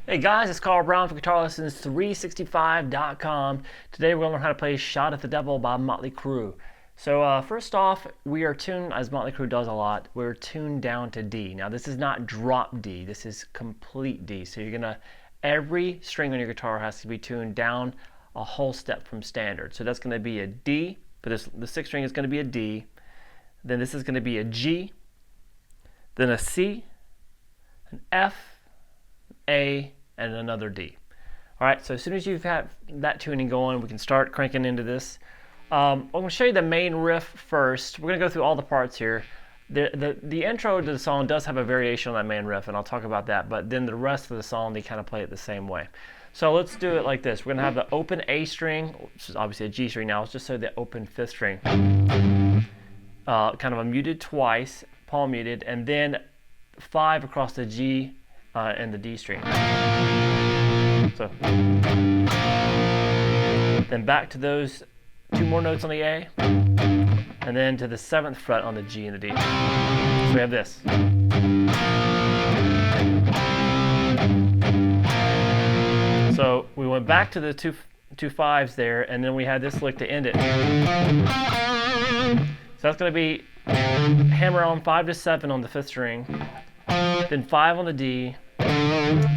Hey guys, it's Carl Brown for GuitarLessons365.com. Today we're going to learn how to play Shot at the Devil by Motley Crue. So first off, we are tuned, as Motley Crue does a lot, we're tuned down to D. Now this is not drop D, this is complete D. So you're going to, every string on your guitar has to be tuned down a whole step from standard. So that's going to be a D, for this, the sixth string is going to be a D, then this is going to be a G, then a C, an F, A, and another D. Alright, so as soon as you've had that tuning going, we can start cranking into this. I'm going to show you the main riff first. We're going to go through all the parts here. The intro to the song does have a variation on that main riff, and I'll talk about that, but then the rest of the song, they kind of play it the same way. So let's do it like this. We're going to have the open A string, which is obviously a G string now. Let's just say the open fifth string. Kind of a muted twice, palm muted, and then 5 across the G and the D string. So then back to those 2 more notes on the A, and then to the 7th fret on the G and the D. So we have this. So we went back to the two 5s there, and then we had this lick to end it. So that's going to be hammer on 5 to 7 on the 5th string, then 5 on the D,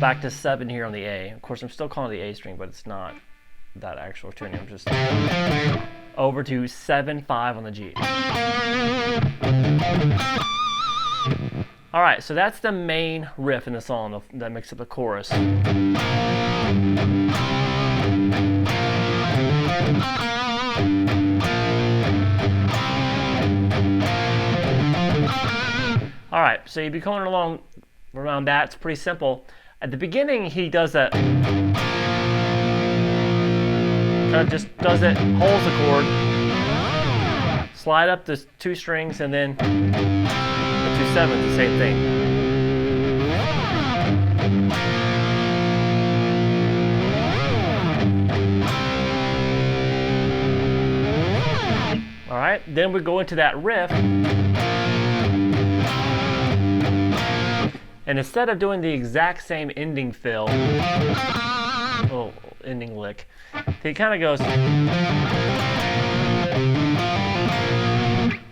back to 7 here on the A. Of course, I'm still calling it the A string, but it's not that actual tuning. I'm just over to 7, 5 on the G. Alright, so that's the main riff in the song that makes up the chorus. Alright, so you'd be going along around that. It's pretty simple. At the beginning, he does that. Kind of just does it, holds the chord, slide up the 2 strings, and then the 2 7s, the same thing. Alright, then we go into that riff. And instead of doing the exact same ending fill, ending lick, he kind of goes,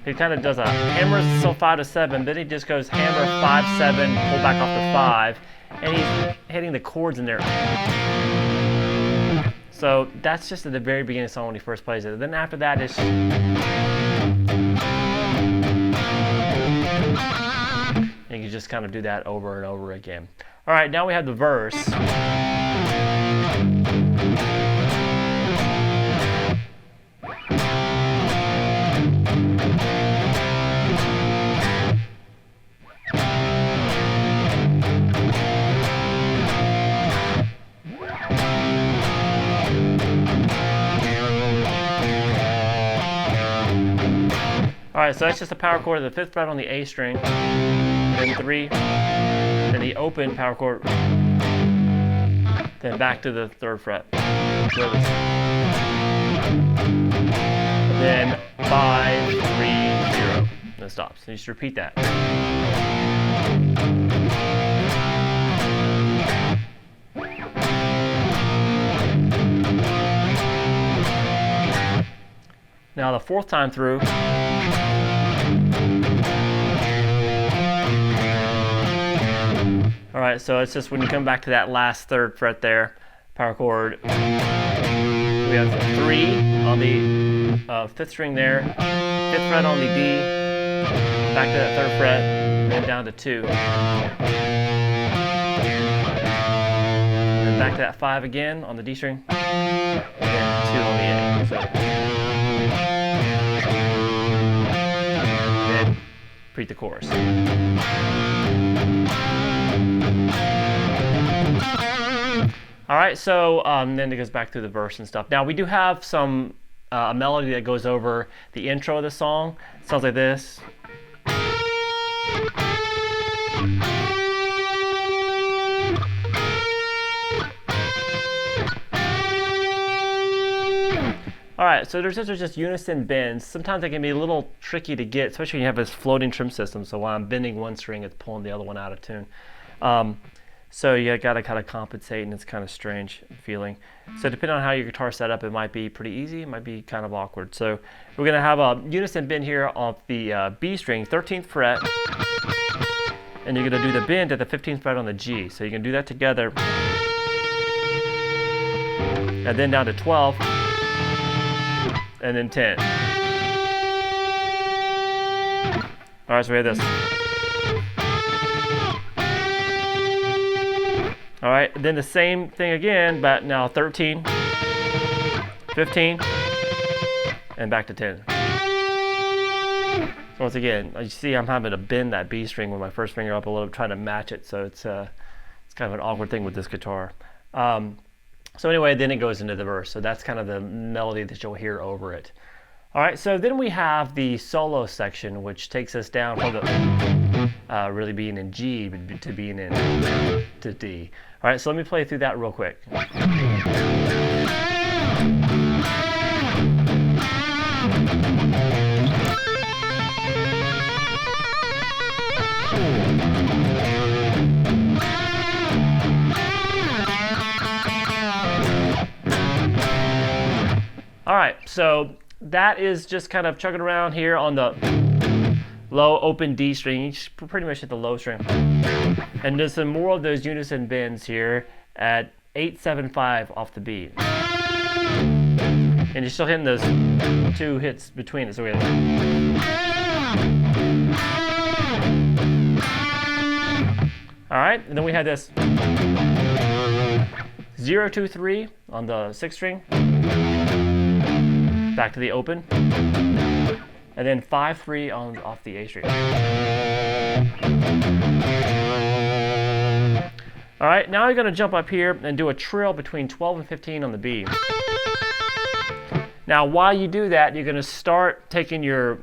he kind of does a hammer, so 5 to 7, then he just goes hammer 5, 7, pull back off the 5, and he's hitting the chords in there. So that's just at the very beginning of the song when he first plays it. And then after that, it's and you just kind of do that over and over again. All right, now we have the verse. Alright, so that's just a power chord of the 5th fret on the A string, then 3, then the open power chord, then back to the 3rd fret, then 5, 3, 0, and it stops. So you just repeat that. Now the 4th time through, alright, so it's just when you come back to that last 3rd fret there, power chord, we have 3 on the 5th string there, 5th fret on the D, back to that 3rd fret, and then down to 2. And back to that 5 again on the D string, and 2 on the A. So then repeat the chorus. All right, so then it goes back through the verse and stuff. Now we do have some a melody that goes over the intro of the song. It sounds like this. All right, so there's just unison bends. Sometimes they can be a little tricky to get, especially when you have this floating trim system. So while I'm bending one string, it's pulling the other one out of tune. So you got to kind of compensate, and it's kind of strange feeling. So depending on how your guitar's set up, it might be pretty easy, it might be kind of awkward. So we're going to have a unison bend here off the B string, 13th fret, and you're going to do the bend at the 15th fret on the G. So you can do that together, and then down to 12, and then 10. All right, so we have this. All right, then the same thing again, but now 13, 15, and back to 10. So once again, you see I'm having to bend that B string with my first finger up a little, trying to match it, so it's kind of an awkward thing with this guitar. So anyway, then it goes into the verse, so that's kind of the melody that you'll hear over it. All right, so then we have the solo section, which takes us down from the really being in G to being in to D. All right, so let me play through that real quick. All right, so that is just kind of chugging around here on the low open D string. You pretty much hit the low string. And there's some more of those unison bends here at 8-7-5 off the beat. And you're still hitting those 2 hits between it. So we have all right, and then we had this 0-2-3 on the 6th string. Back to the open, and then 5-3 off the A string. All right, now you're going to jump up here and do a trill between 12 and 15 on the B. Now, while you do that, you're going to start taking your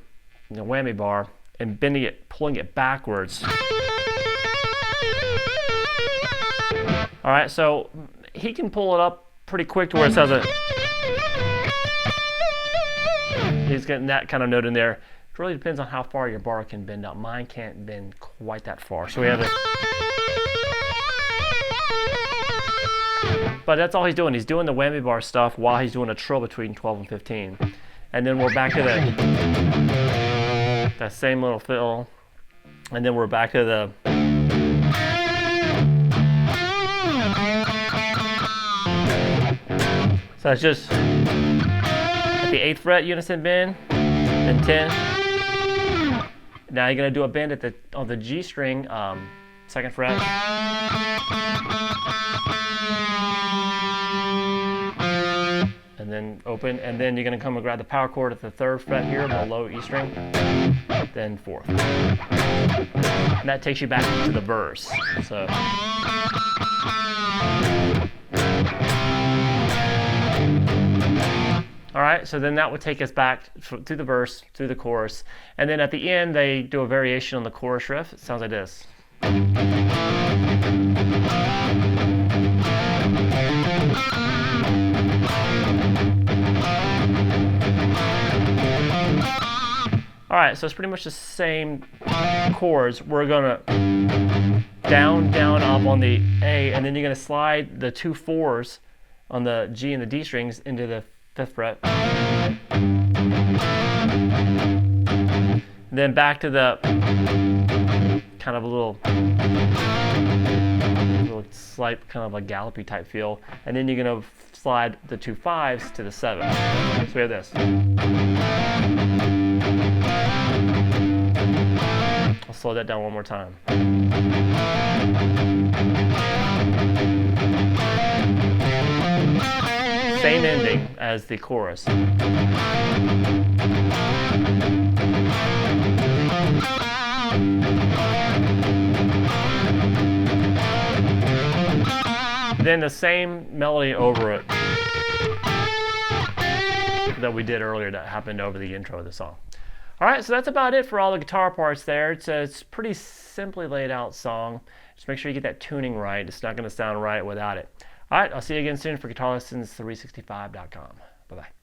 whammy bar and bending it, pulling it backwards. All right, so he can pull it up pretty quick to where it says it. He's getting that kind of note in there. It really depends on how far your bar can bend out. Mine can't bend quite that far. So we have it. But that's all he's doing. He's doing the whammy bar stuff while he's doing a trill between 12 and 15. And then we're back to that same little fill. And then we're back to the so it's just the 8th fret unison bend, and 10. Now you're gonna do a bend at on the G string, 2nd fret. And then open, and then you're gonna come and grab the power chord at the 3rd fret here, the low E string, then 4th. And that takes you back to the verse. So. All right, so then that would take us back through the verse, through the chorus, and then at the end they do a variation on the chorus riff. It sounds like this. All right, so it's pretty much the same chords. We're gonna down, down, up on the A, and then you're gonna slide the 2 4s on the G and the D strings into the 5th fret. Then back to the kind of a little slight kind of a gallopy type feel, and then you're gonna slide the 2 5s to the 7. So we have this. I'll slow that down one more time. Same ending as the chorus. Then the same melody over it that we did earlier that happened over the intro of the song. Alright, so that's about it for all the guitar parts there. It's pretty simply laid out song. Just make sure you get that tuning right. It's not going to sound right without it. Alright, I'll see you again soon for guitarlessons365.com. Bye-bye.